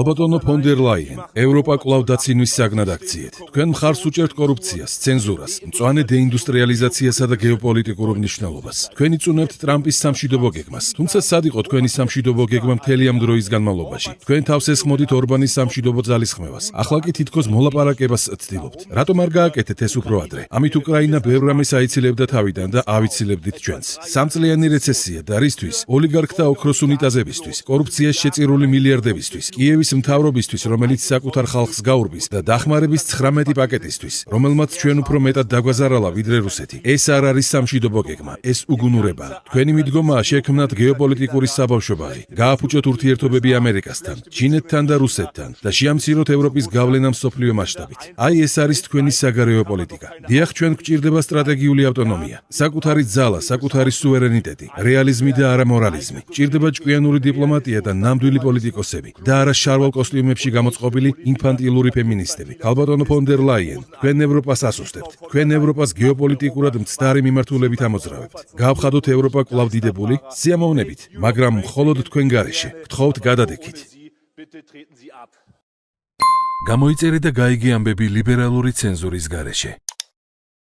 ალბატონო ფონ დერ ლაიენ, ევროპა კვლავ დაცინვის საგნად აქციეთ. თქვენ მხარს უჭერთ კორუფციას, ცენზურას, მწვანე დეინდუსტრიალიზაციასა და გეოპოლიტიკურ მნიშვნელობას. თქვენ იწუნებთ ტრამპის სამშვიდობო გეგმას. თუმცა სად იყო თქვენი სამშვიდობო გეგმა მთელი ამ დროის განმავლობაში? თქვენ თავს ესხმოდით ორბანის სამშვიდობო ძალისხმევას. ახლა კი თითქოს მოლაპარაკებას ცდილობთ. რატომ არ გააკეთეთ ეს უფრო ადრე? ამით უკრაინა ბევრ რამეს აიცილებდა თავიდან და ავიცილებდით ჩვენც. სამწლიანი რეცესია და რისთვის? ოლიგარქთა ოქროს უნიტაზებისთვის, კორუფციას შეწირული მილიარდებისთვის, კიევის მთავრობისთვის, რომელიც საკუთარ ხალხს გაურბის და დახმარების 19 პაკეტისთვის, რომელმაც ჩვენ უფრო მეტად დაგვაზარალა ვიდრე რუსეთი. ეს არ არის სამშვიდობო გეგმა, ეს უგუნურებაა. თქვენი მიდგომაა შექმნათ გეოპოლიტიკური საბავშვობაღი, გააფუჭოთ ურთიერთობები ამერიკასთან, ჩინეთთან და რუსეთთან და შეამციროთ ევროპის გავლენა მსოფლიო მასშტაბით. აი ეს არის თქვენი საგარეო პოლიტიკა. დიახ, ჩვენ გვჭირდება სტრატეგიული ავტონომია, საკუთარი ძალა, საკუთარი სუვერენიტეტი, რეალიზმი და არა მორალიზმი. გვჭირდება ჭკვიანური დიპლომატია და ნამდვილი პოლიტიკოსები და არა შარვალ კოსტიუმებში გამოწყობილი ინფანტილური ფემინისტები. ალბატონო ფონ დერ ლაიენ, თქვენ ევროპას ასუსტებთ. თქვენ ევროპას გეოპოლიტიკურად მცდარი მიმართულებით ამოძრავებთ. გაავხადოთ ევროპა კვლავ დიდებული, სიამოვნებით, მაგრამ მხოლოდ თქვენ გარეშე. გთხოვთ გადადექით. გამოიწერე და გაიგე ამბები ლიბერალური ცენზურის გარეშე.